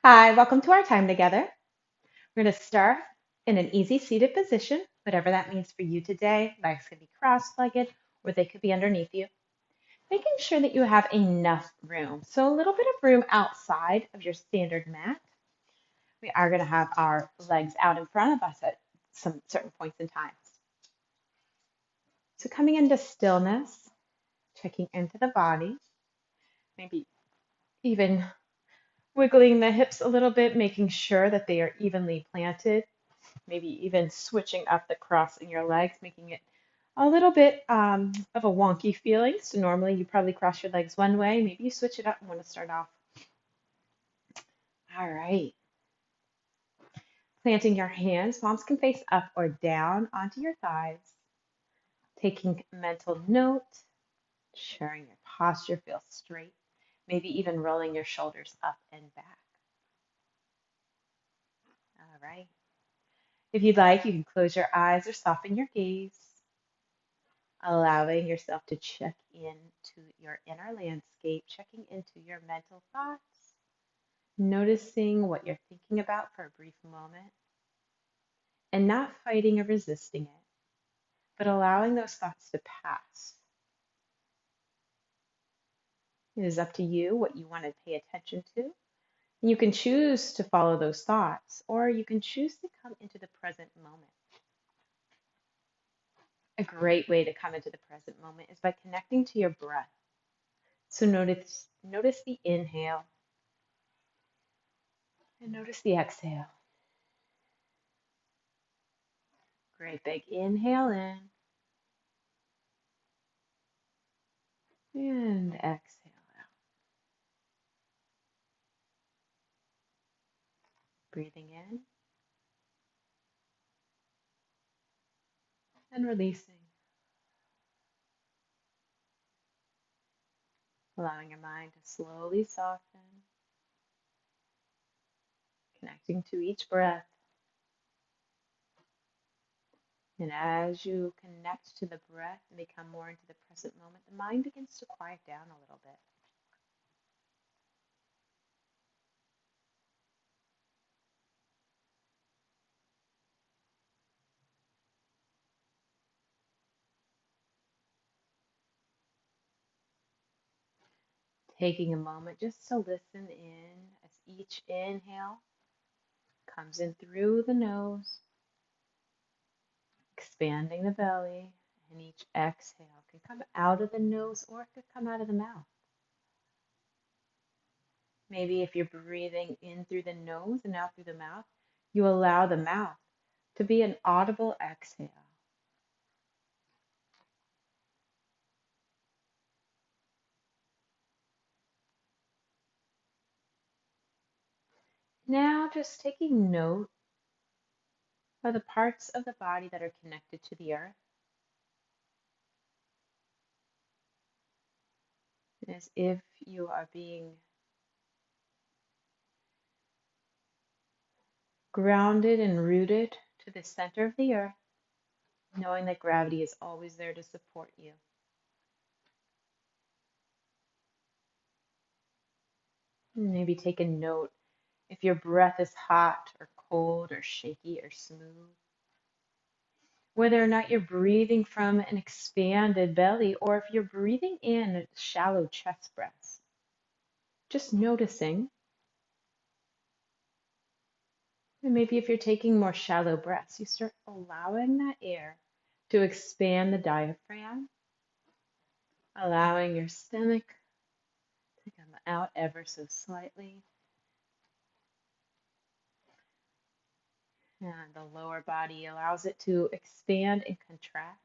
Hi, welcome to our time together. We're going to start in an easy seated position, whatever that means for you today. Legs can be cross-legged or they could be underneath you. Making sure that you have enough room. So a little bit of room outside of your standard mat. We are going to have our legs out in front of us at some certain points in time. So coming into stillness, checking into the body, maybe even wiggling the hips a little bit, making sure that they are evenly planted. Maybe even switching up the cross in your legs, making it a little bit of a wonky feeling. So normally you probably cross your legs one way. Maybe you switch it up and want to start off. All right. Planting your hands, palms can face up or down onto your thighs. Taking mental note, ensuring your posture feels straight. Maybe even rolling your shoulders up and back. All right. If you'd like, you can close your eyes or soften your gaze, allowing yourself to check into your inner landscape, checking into your mental thoughts, noticing what you're thinking about for a brief moment, and not fighting or resisting it, but allowing those thoughts to pass. It is up to you what you want to pay attention to. And you can choose to follow those thoughts, or you can choose to come into the present moment. A great way to come into the present moment is by connecting to your breath. So notice the inhale and notice the exhale. Great big inhale in and exhale out. Breathing in and releasing. Allowing your mind to slowly soften, connecting to each breath. And as you connect to the breath and become more into the present moment, the mind begins to quiet down a little bit. Taking a moment just to listen in as each inhale comes in through the nose, expanding the belly, and each exhale can come out of the nose or it could come out of the mouth. Maybe if you're breathing in through the nose and out through the mouth, you allow the mouth to be an audible exhale. Now just taking note of the parts of the body that are connected to the earth, as if you are being grounded and rooted to the center of the earth, knowing that gravity is always there to support you. Maybe take a note if your breath is hot or cold or shaky or smooth. Whether or not you're breathing from an expanded belly or if you're breathing in a shallow chest breaths. Just noticing. And maybe if you're taking more shallow breaths, you start allowing that air to expand the diaphragm, allowing your stomach to come out ever so slightly. And the lower body allows it to expand and contract.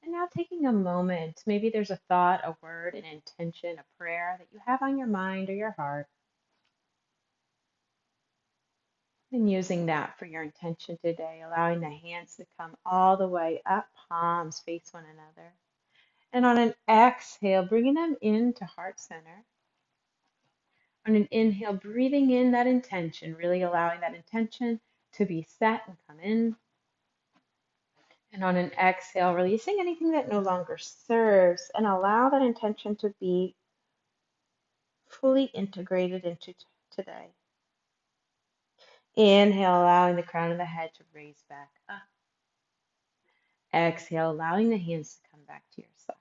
And now taking a moment, maybe there's a thought, a word, an intention, a prayer that you have on your mind or your heart. And using that for your intention today, allowing the hands to come all the way up, palms face one another. And on an exhale, bringing them into heart center. On an inhale, breathing in that intention, really allowing that intention to be set and come in. And on an exhale, releasing anything that no longer serves and allow that intention to be fully integrated into today. Inhale, allowing the crown of the head to raise back up. Exhale, allowing the hands to come back to your sides.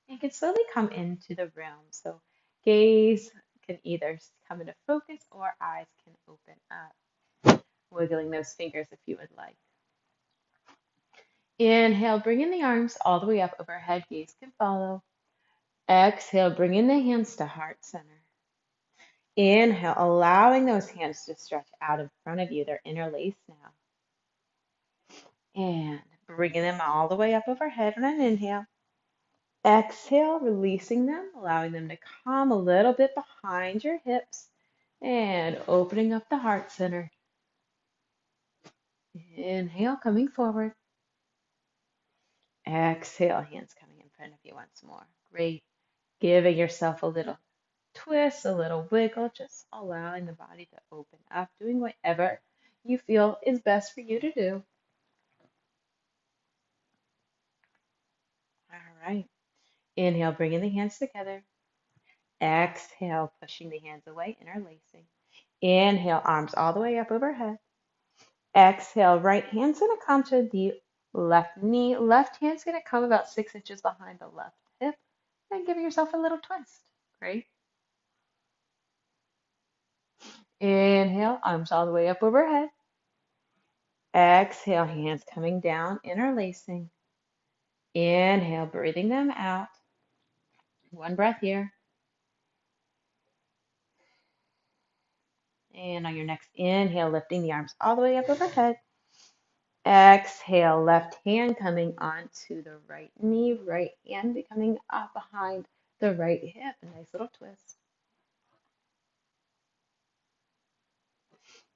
And you can slowly come into the room. So gaze can either come into focus or eyes can open up. Wiggling those fingers if you would like. Inhale, bring in the arms all the way up overhead. Gaze can follow. Exhale, bring in the hands to heart center. Inhale, allowing those hands to stretch out in front of you. They're interlaced now. And bringing them all the way up overhead on an inhale. Exhale, releasing them, allowing them to come a little bit behind your hips and opening up the heart center. Inhale, coming forward. Exhale, hands coming in front of you once more. Great. Giving yourself a little twist, a little wiggle, just allowing the body to open up, doing whatever you feel is best for you to do. All right. Inhale, bringing the hands together. Exhale, pushing the hands away, interlacing. Inhale, arms all the way up overhead. Exhale, right hand's going to come to the left knee. Left hand's going to come about 6 inches behind the left hip. And give yourself a little twist. Great. Inhale, arms all the way up overhead. Exhale, hands coming down, interlacing. Inhale, breathing them out. One breath here. And on your next inhale, lifting the arms all the way up overhead. Exhale, left hand coming onto the right knee, right hand coming up behind the right hip. A nice little twist.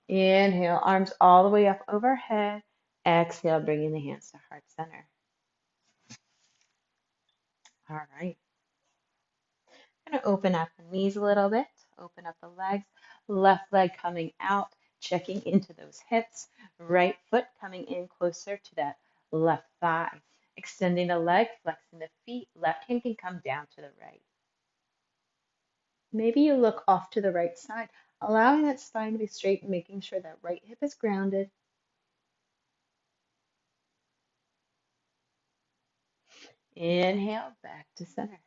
Inhale, arms all the way up overhead. Exhale, bringing the hands to heart center. All right. I'm going to open up the knees a little bit, open up the legs, left leg coming out, checking into those hips, right foot coming in closer to that left thigh, extending the leg, flexing the feet, left hand can come down to the right. Maybe you look off to the right side, allowing that spine to be straight and making sure that right hip is grounded. Inhale, back to center.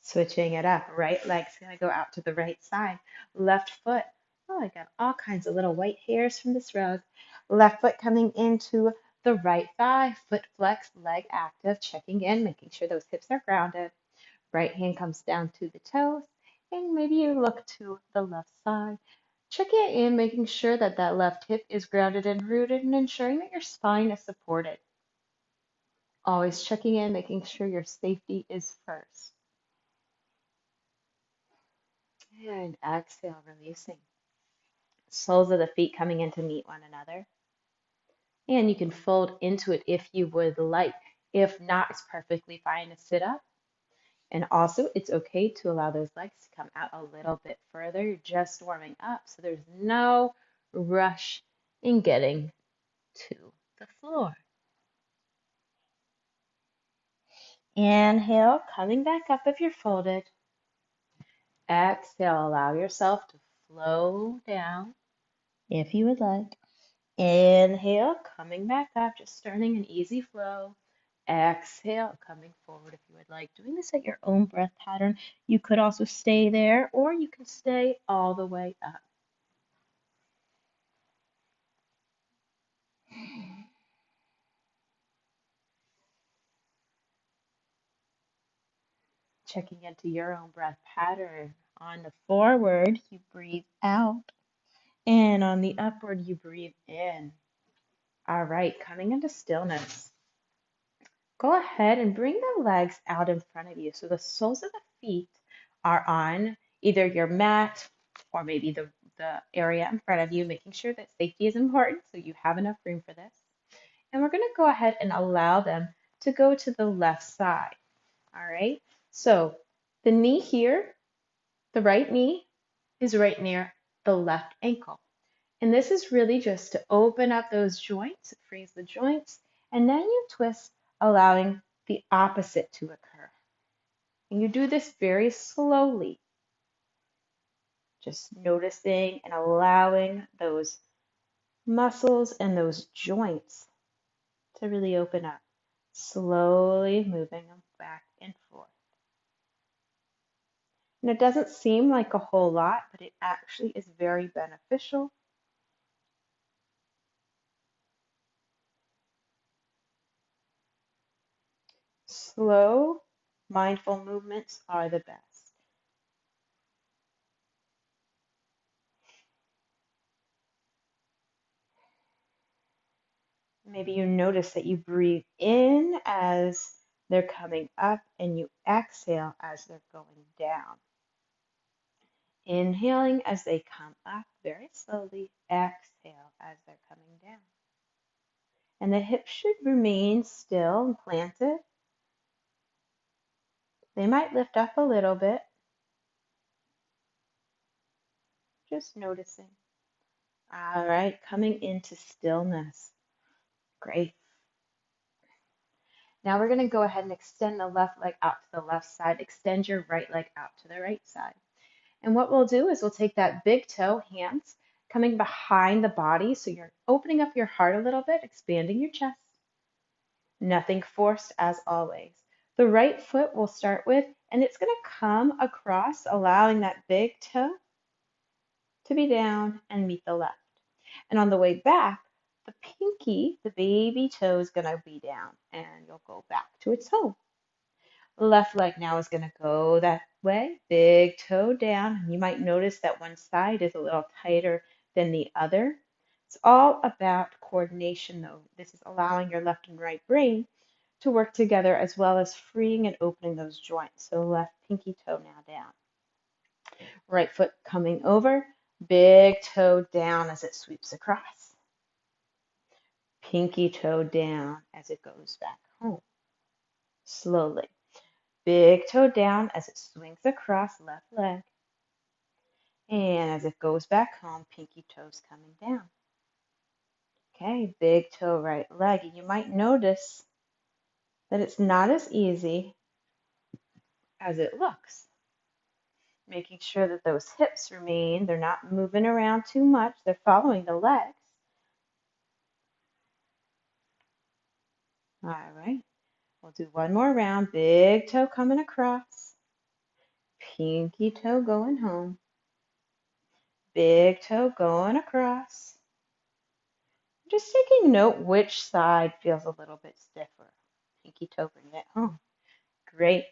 Switching it up. Right leg's going to go out to the right side. Left foot. Oh, I got all kinds of little white hairs from this rug. Left foot coming into the right thigh. Foot flex, leg active, checking in, making sure those hips are grounded. Right hand comes down to the toes. And maybe you look to the left side. Checking in, making sure that that left hip is grounded and rooted and ensuring that your spine is supported. Always checking in, making sure your safety is first. And exhale, releasing. Soles of the feet coming in to meet one another. And you can fold into it if you would like. If not, it's perfectly fine to sit up. And also, it's okay to allow those legs to come out a little bit further. You're just warming up, so there's no rush in getting to the floor. Inhale, coming back up if you're folded. Exhale, allow yourself to flow down if you would like. Inhale, coming back up, just starting an easy flow. Exhale, coming forward if you would like. Doing this at your own breath pattern. You could also stay there or you can stay all the way up. Checking into your own breath pattern. On the forward, you breathe out. And on the upward, you breathe in. All right, coming into stillness. Go ahead and bring the legs out in front of you. So the soles of the feet are on either your mat or maybe the area in front of you, making sure that safety is important so you have enough room for this. And we're going to go ahead and allow them to go to the left side. All right. So the knee here, the right knee is right near the left ankle. And this is really just to open up those joints, freeze the joints, and then you twist, allowing the opposite to occur. And you do this very slowly, just noticing and allowing those muscles and those joints to really open up, slowly moving them back and forth. And it doesn't seem like a whole lot, but it actually is very beneficial. Slow, mindful movements are the best. Maybe you notice that you breathe in as they're coming up and you exhale as they're going down. Inhaling as they come up very slowly, exhale as they're coming down. And the hips should remain still and planted. They might lift up a little bit, just noticing. All right, coming into stillness. Great. Now we're going to go ahead and extend the left leg out to the left side. Extend your right leg out to the right side. And what we'll do is we'll take that big toe, hands coming behind the body. So you're opening up your heart a little bit, expanding your chest. Nothing forced as always. The right foot we'll start with, and it's going to come across, allowing that big toe to be down and meet the left. And on the way back, the pinky, the baby toe, is going to be down, and you'll go back to its home. Left leg now is going to go that way, big toe down. You might notice that one side is a little tighter than the other. It's all about coordination, though. This is allowing your left and right brain to work together, as well as freeing and opening those joints. So left pinky toe now down. Right foot coming over, big toe down as it sweeps across. Pinky toe down as it goes back home. Slowly. Big toe down as it swings across left leg. And as it goes back home, pinky toes coming down. Okay, big toe right leg. And you might notice that it's not as easy as it looks. Making sure that those hips remain, they're not moving around too much, they're following the legs. All right, we'll do one more round. Big toe coming across, pinky toe going home, big toe going across. Just taking note which side feels a little bit stiffer. Pinky toe bringing it home. Great.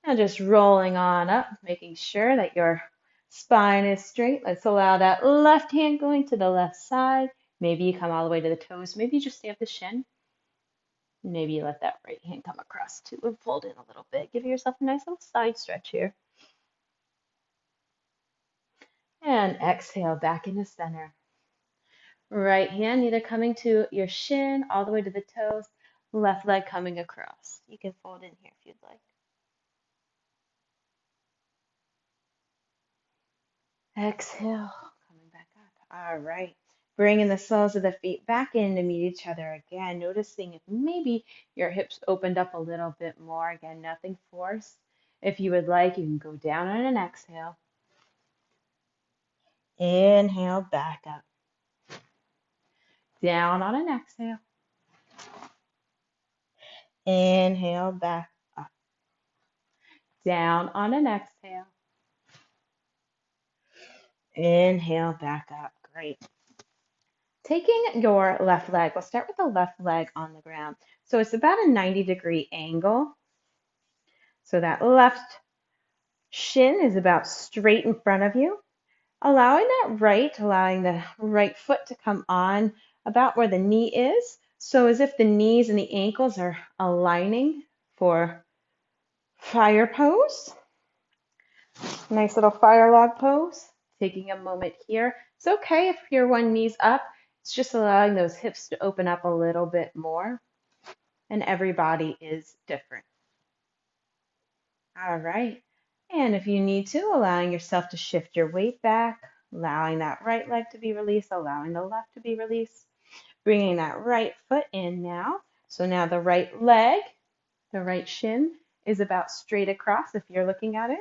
Now just rolling on up, making sure that your spine is straight. Let's allow that left hand going to the left side. Maybe you come all the way to the toes. Maybe you just stay at the shin. Maybe you let that right hand come across too and fold in a little bit. Give yourself a nice little side stretch here. And exhale back into center. Right hand either coming to your shin all the way to the toes. Left leg coming across. You can fold in here if you'd like. Exhale, coming back up. All right. Bringing the soles of the feet back in to meet each other again. Noticing if maybe your hips opened up a little bit more. Again, nothing forced. If you would like, you can go down on an exhale. Inhale, back up. Down on an exhale. Inhale, back up. Down on an exhale. Inhale, back up. Great. Taking your left leg, we'll start with the left leg on the ground. So it's about a 90-degree angle. So that left shin is about straight in front of you. Allowing the right foot to come on about where the knee is. So as if the knees and the ankles are aligning for fire pose. Nice little fire log pose. Taking a moment here. It's okay if your one knee's up. It's just allowing those hips to open up a little bit more. And every body is different. All right. And if you need to, allowing yourself to shift your weight back, allowing that right leg to be released, allowing the left to be released, bringing that right foot in now. So now the right leg, the right shin is about straight across if you're looking at it,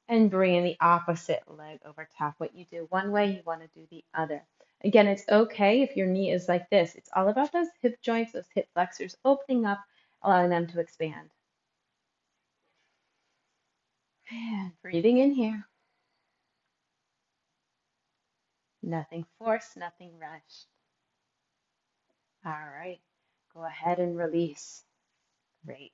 and bringing the opposite leg over top. What you do one way, you want to do the other. Again, it's okay if your knee is like this. It's all about those hip joints, those hip flexors opening up, allowing them to expand. And breathing in here. Nothing forced, nothing rushed. All right, go ahead and release. Great.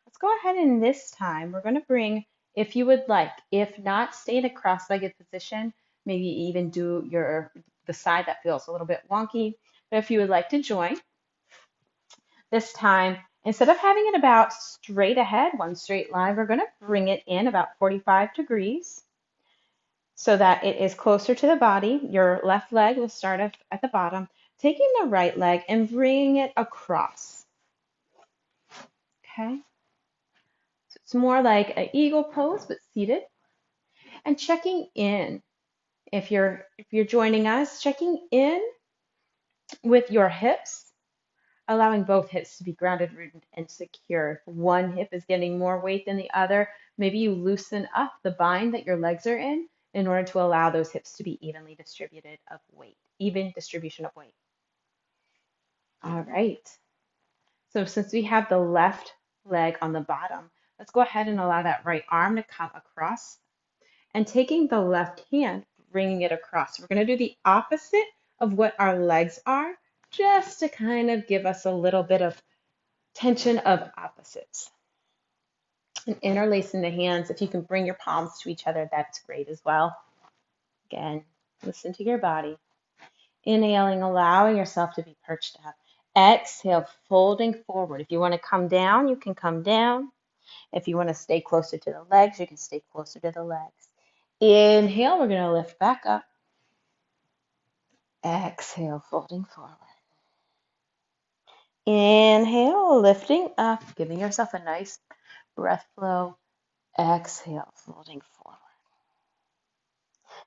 Let's go ahead and this time we're going to bring, if you would like, if not, stay in a cross-legged position, maybe even do the side that feels a little bit wonky. But if you would like to join, this time, instead of having it about straight ahead, one straight line, we're going to bring it in about 45 degrees so that it is closer to the body. Your left leg will start at the bottom, taking the right leg and bringing it across. Okay? So it's more like an eagle pose, but seated. And checking in. If you're joining us, checking in with your hips, allowing both hips to be grounded, rooted, and secure. If one hip is getting more weight than the other, maybe you loosen up the bind that your legs are in order to allow those hips to be evenly distributed of weight, even distribution of weight. All right. So since we have the left leg on the bottom, let's go ahead and allow that right arm to come across and taking the left hand, bringing it across. We're going to do the opposite of what our legs are, just to kind of give us a little bit of tension of opposites. And interlacing the hands, if you can bring your palms to each other, that's great as well. Again, listen to your body. Inhaling, allowing yourself to be perched up. Exhale, folding forward. If you want to come down, you can come down. If you want to stay closer to the legs, you can stay closer to the legs. Inhale, we're going to lift back up. Exhale, folding forward. Inhale, lifting up, giving yourself a nice breath flow. Exhale, folding forward.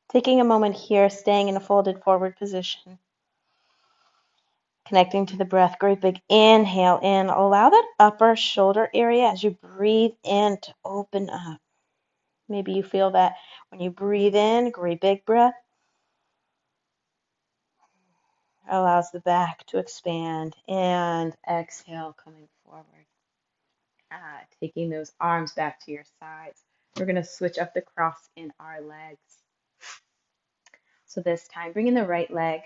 Taking a moment here, staying in a folded forward position. Connecting to the breath, great big inhale in. Allow that upper shoulder area as you breathe in to open up. Maybe you feel that when you breathe in, great big breath. Allows the back to expand. And exhale, coming forward. Taking those arms back to your sides. We're going to switch up the cross in our legs. So this time, bringing the right leg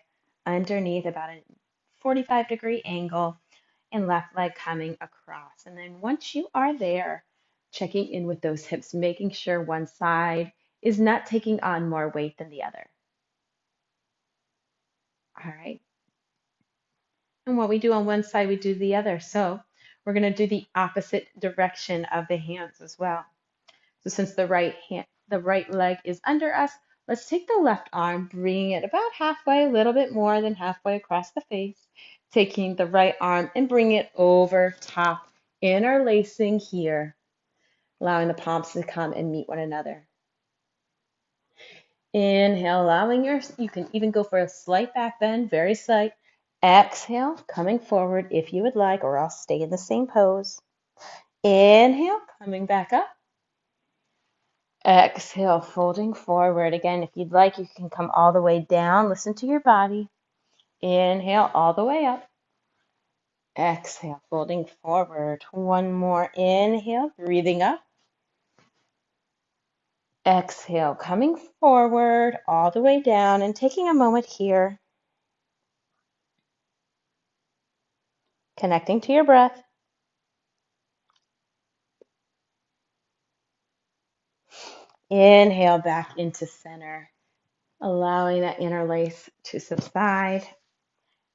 underneath about a 45-degree angle and left leg coming across. And then once you are there, checking in with those hips, making sure one side is not taking on more weight than the other. All right. And what we do on one side, we do the other. So we're going to do the opposite direction of the hands as well. So since the right leg is under us, let's take the left arm, bringing it about halfway, a little bit more than halfway across the face. Taking the right arm and bring it over top, interlacing here, allowing the palms to come and meet one another. Inhale, you can even go for a slight back bend, very slight. Exhale, coming forward if you would like, or I'll stay in the same pose. Inhale, coming back up. Exhale, folding forward. Again, if you'd like, you can come all the way down. Listen to your body. Inhale, all the way up. Exhale, folding forward. One more inhale, breathing up. Exhale, coming forward, all the way down, and taking a moment here. Connecting to your breath. Inhale back into center, allowing that interlace to subside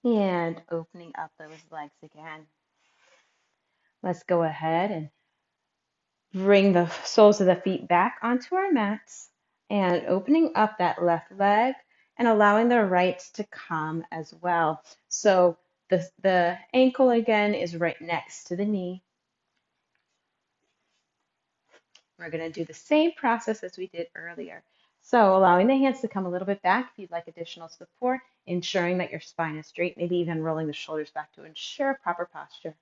and opening up those legs again. Let's go ahead and bring the soles of the feet back onto our mats and opening up that left leg and allowing the right to come as well. So the ankle again is right next to the knee. We're going to do the same process as we did earlier. So allowing the hands to come a little bit back if you'd like additional support, ensuring that your spine is straight, maybe even rolling the shoulders back to ensure proper posture.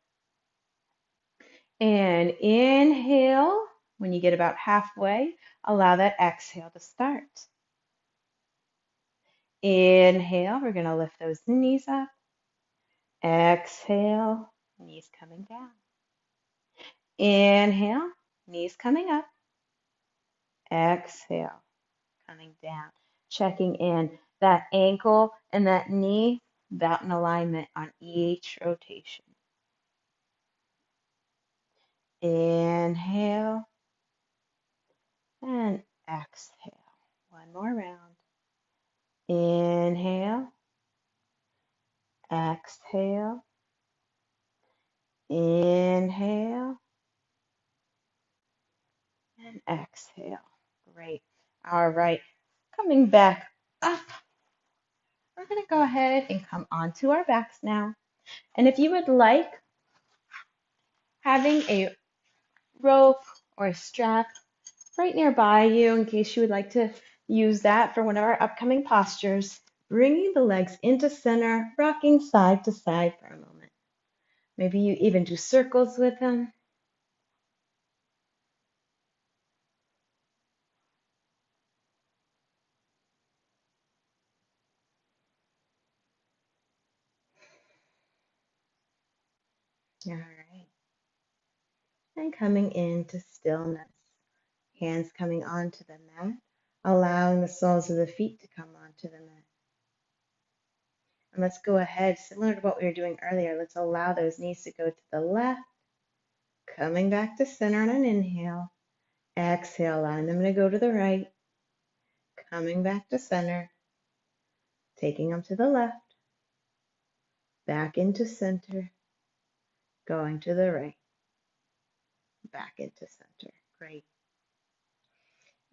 And inhale. When you get about halfway, allow that exhale to start. Inhale, we're going to lift those knees up. Exhale, knees coming down. Inhale, knees coming up. Exhale, coming down. Checking in that ankle and that knee, that in alignment on each rotation. Inhale and exhale. One more round. Inhale, exhale, inhale, and exhale. Great. All right. Coming back up, we're going to go ahead and come onto our backs now. And if you would like, having a rope or a strap right nearby you in case you would like to use that for one of our upcoming postures, bringing the legs into center, rocking side to side for a moment. Maybe you even do circles with them. All right. And coming into stillness. Hands coming onto the mat, allowing the soles of the feet to come onto the mat. And let's go ahead, similar to what we were doing earlier, let's allow those knees to go to the left, coming back to center on an inhale. Exhale, allowing them to go to the right, coming back to center, taking them to the left, back into center, going to the right, back into center. Great.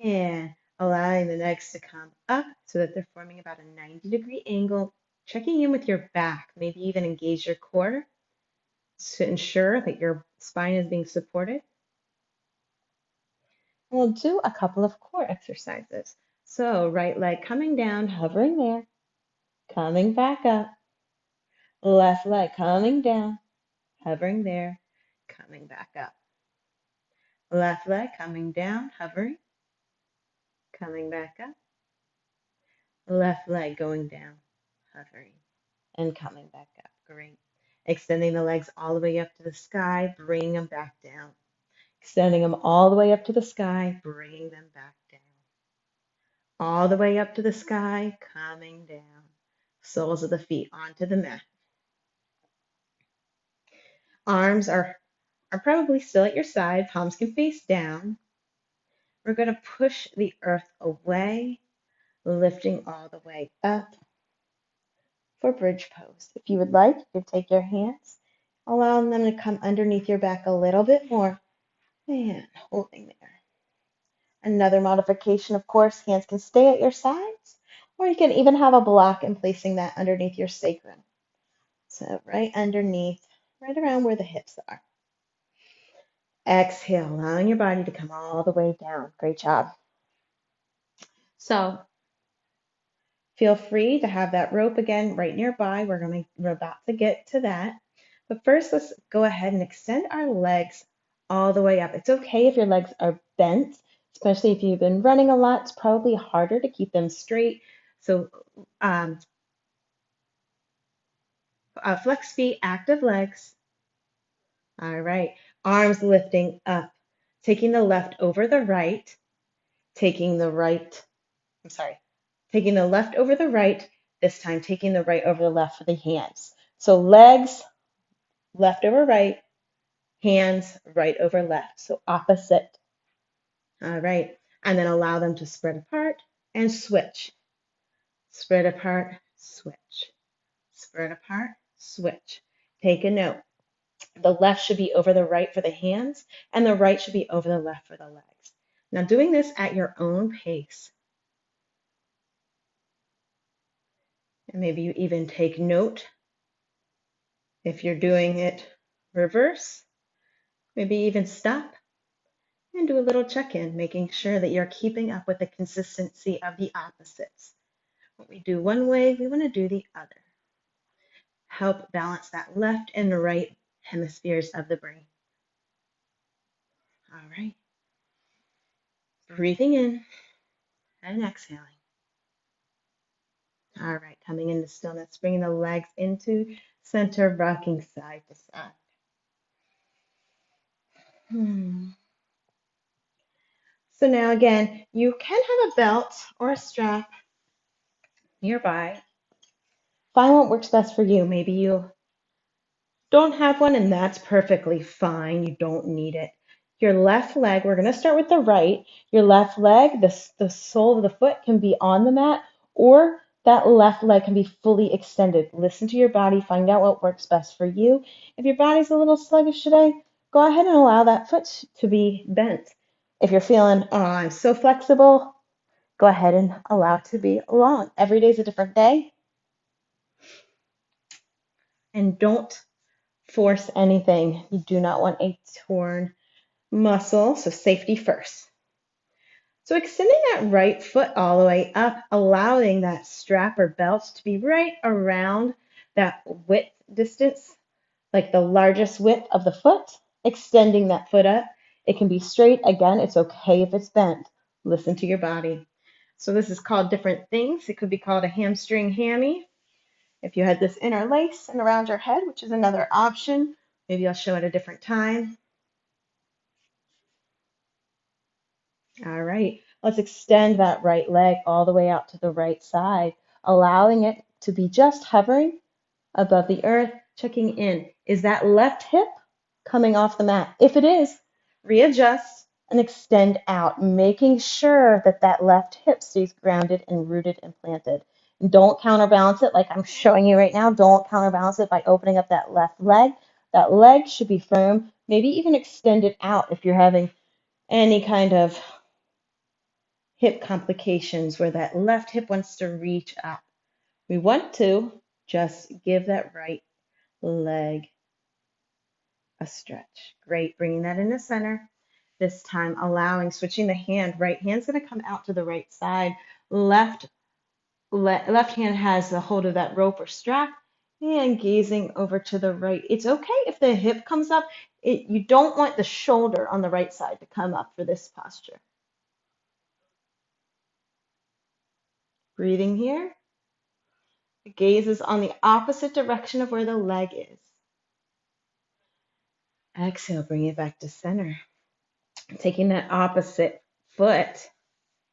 And allowing the legs to come up so that they're forming about a 90-degree angle, checking in with your back, maybe even engage your core to ensure that your spine is being supported. We'll do a couple of core exercises. So right leg coming down, hovering there, coming back up. Left leg coming down, hovering there, coming back up. Left leg coming down, hovering, coming back up. Left leg going down, hovering, and coming back up. Great. Extending the legs all the way up to the sky, bringing them back down. Extending them all the way up to the sky, bringing them back down. All the way up to the sky, coming down. Soles of the feet onto the mat. Arms are probably still at your side. Palms can face down. We're going to push the earth away, lifting all the way up for bridge pose. If you would like, you can take your hands, allowing them to come underneath your back a little bit more, and holding there. Another modification, of course, hands can stay at your sides, or you can even have a block and placing that underneath your sacrum. So right underneath, right around where the hips are. Exhale, allowing your body to come all the way down. Great job. So feel free to have that rope again right nearby. We're about to get to that. But first, let's go ahead and extend our legs all the way up. It's okay if your legs are bent, especially if you've been running a lot. It's probably harder to keep them straight. So flex feet, active legs. All right. Arms lifting up, taking the left over the right, taking the right, taking the left over the right, this time taking the right over the left for the hands. So legs, left over right, hands, right over left. So opposite. All right. And then allow them to spread apart and switch. Spread apart, switch. Spread apart, switch. Take a note. The left should be over the right for the hands, and the right should be over the left for the legs. Now, doing this at your own pace. And maybe you even take note if you're doing it reverse. Maybe even stop And do a little check-in, making sure that you're keeping up with the consistency of the opposites. When we do one way, we want to do the other. Help balance that left and right hemispheres of the brain. All right. Breathing in and exhaling. All right, coming into stillness, bringing the legs into center, rocking side to side. So now again, you can have a belt or a strap nearby. Find what works best for you. Maybe you don't have one, and that's perfectly fine. You don't need it. Your left leg, we're going to start with the right. Your left leg, the sole of the foot can be on the mat, or that left leg can be fully extended. Listen to your body, find out what works best for you. If your body's a little sluggish today, go ahead and allow that foot to be bent. If you're feeling, oh, I'm so flexible, go ahead and allow it to be long. Every day is a different day. And don't force anything. You do not want a torn muscle, so safety first. So extending that right foot all the way up, allowing that strap or belt to be right around that width distance, like the largest width of the foot, extending that foot up. It can be straight. Again, it's okay if it's bent. Listen to your body. So this is called different things. It could be called a hamstring hammy. If you had this interlace and around your head, which is another option, maybe I'll show it a different time. All right, let's extend that right leg all the way out to the right side, allowing it to be just hovering above the earth, checking in. Is that left hip coming off the mat? If it is, readjust and extend out, making sure that that left hip stays grounded and rooted and planted. And don't counterbalance it like I'm showing you right now. Don't counterbalance it by opening up that left leg. That leg should be firm, maybe even extend it out if you're having any kind of hip complications where that left hip wants to reach up. We want to just give that right leg a stretch. Great, bringing that in the center. This time allowing, switching the hand. Right hand's going to come out to the right side. Left hand has the hold of that rope or strap and gazing over to the right. It's okay if the hip comes up. You don't want the shoulder on the right side to come up for this posture. Breathing here. The gaze is on the opposite direction of where the leg is. Exhale, bring it back to center. Taking that opposite foot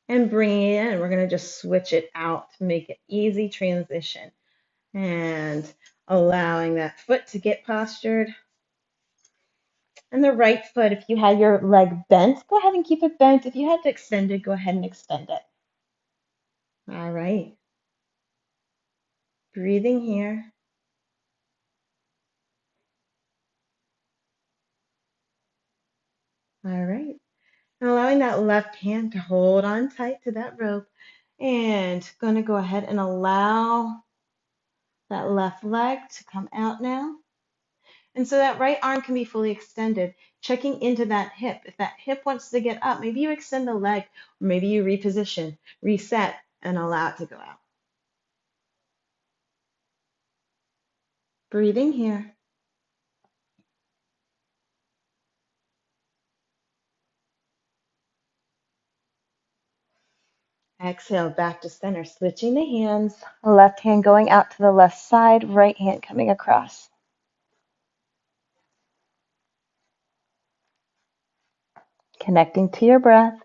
and bringing it in. We're going to just switch it out to make it easy transition. And allowing that foot to get postured. And the right foot, if you had your leg bent, go ahead and keep it bent. If you had to extend it, go ahead and extend it. All right. Breathing here. All right. And allowing that left hand to hold on tight to that rope. And going to go ahead and allow that left leg to come out now. And so that right arm can be fully extended, checking into that hip. If that hip wants to get up, maybe you extend the leg, or maybe you reposition, reset, and allow it to go out. Breathing here. Exhale, back to center, switching the hands. Left hand going out to the left side, right hand coming across. Connecting to your breath.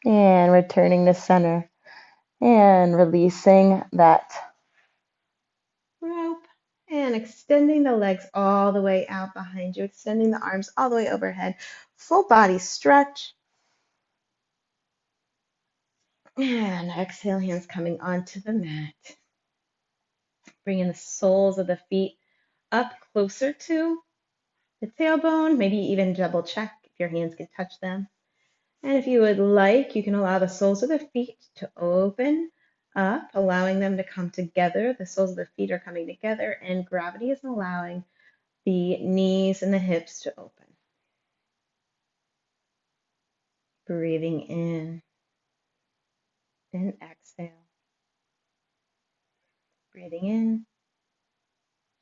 And returning to center. And releasing that rope. And extending the legs all the way out behind you, extending the arms all the way overhead. Full body stretch. And exhale, hands coming onto the mat. Bringing the soles of the feet up closer to the tailbone, maybe even double check if your hands can touch them. And if you would like, you can allow the soles of the feet to open Up, allowing them to come together. The soles of the feet are coming together, and gravity is allowing the knees and the hips to open. Breathing in and exhale. Breathing in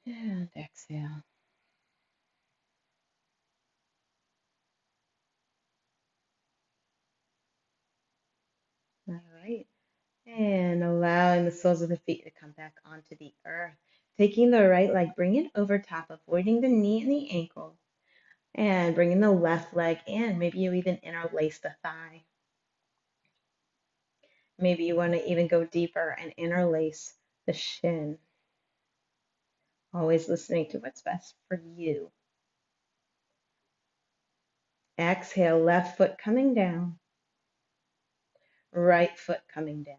and exhale. All right. And allowing the soles of the feet to come back onto the earth. Taking the right leg, bring it over top, avoiding the knee and the ankle. And bringing the left leg in. Maybe you even interlace the thigh. Maybe you want to even go deeper and interlace the shin. Always listening to what's best for you. Exhale, left foot coming down, right foot coming down.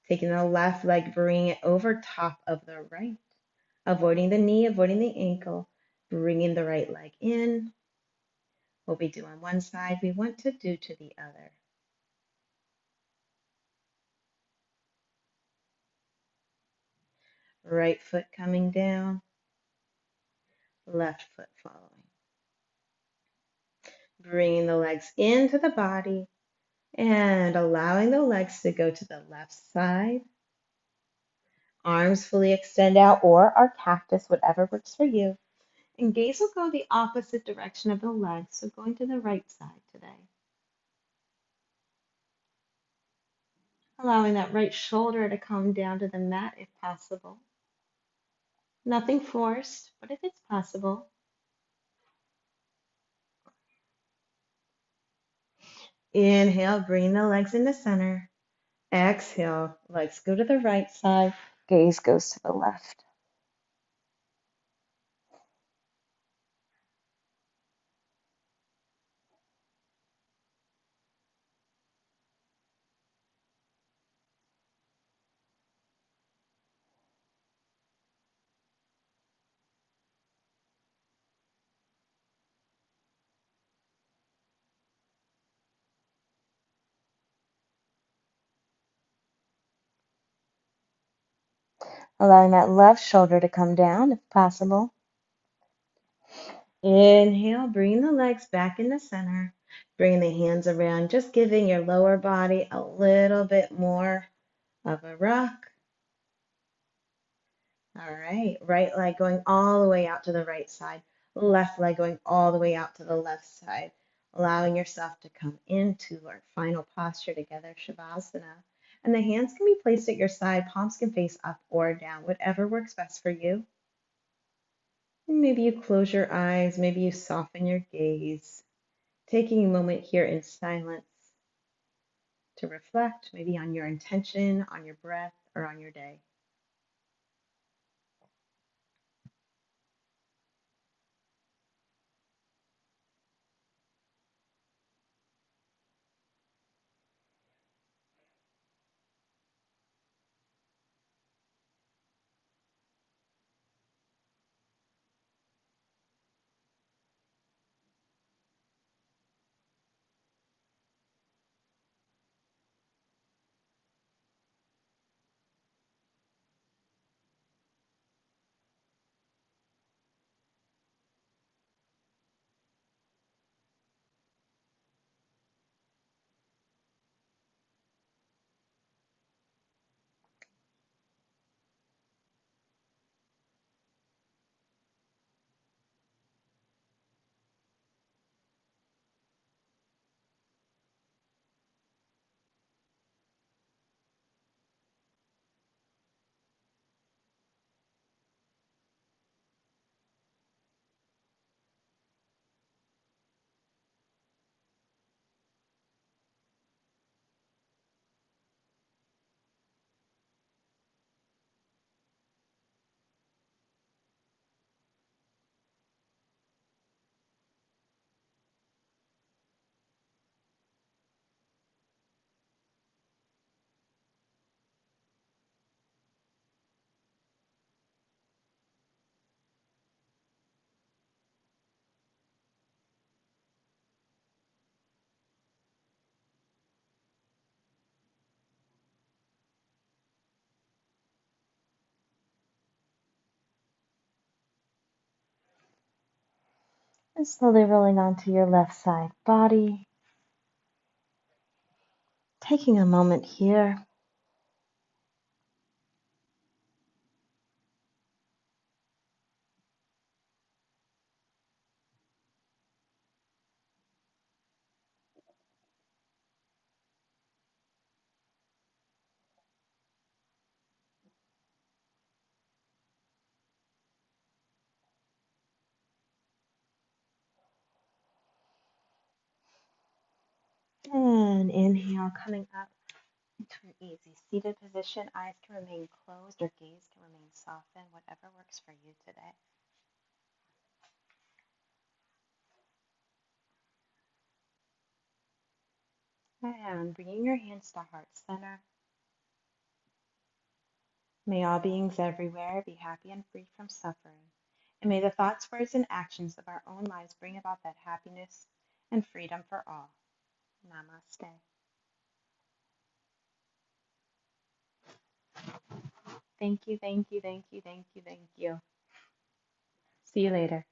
Taking the left leg, bringing it over top of the right. Avoiding the knee, avoiding the ankle, bringing the right leg in. What we do on one side, we want to do to the other. Right foot coming down, left foot following. Bringing the legs into the body and allowing the legs to go to the left side. Arms fully extend out or our cactus, whatever works for you. And gaze will go the opposite direction of the legs, so going to the right side today. Allowing that right shoulder to come down to the mat if possible. Nothing forced, but if it's possible. Inhale, bring the legs into center. Exhale, legs go to the right side. Gaze goes to the left. Allowing that left shoulder to come down if possible. Inhale, bring the legs back into center. Bring the hands around, just giving your lower body a little bit more of a rock. All right, right leg going all the way out to the right side, left leg going all the way out to the left side, allowing yourself to come into our final posture together, Shavasana. And the hands can be placed at your side, palms can face up or down, whatever works best for you. Maybe you close your eyes, maybe you soften your gaze, taking a moment here in silence to reflect, maybe on your intention, on your breath, or on your day. And slowly rolling onto your left side body. Taking a moment here. And inhale, coming up into an easy seated position. Eyes can remain closed or gaze can remain softened, whatever works for you today. And bringing your hands to heart center. May all beings everywhere be happy and free from suffering. And may the thoughts, words, and actions of our own lives bring about that happiness and freedom for all. Namaste. Thank you, thank you, thank you, thank you, thank you. See you later.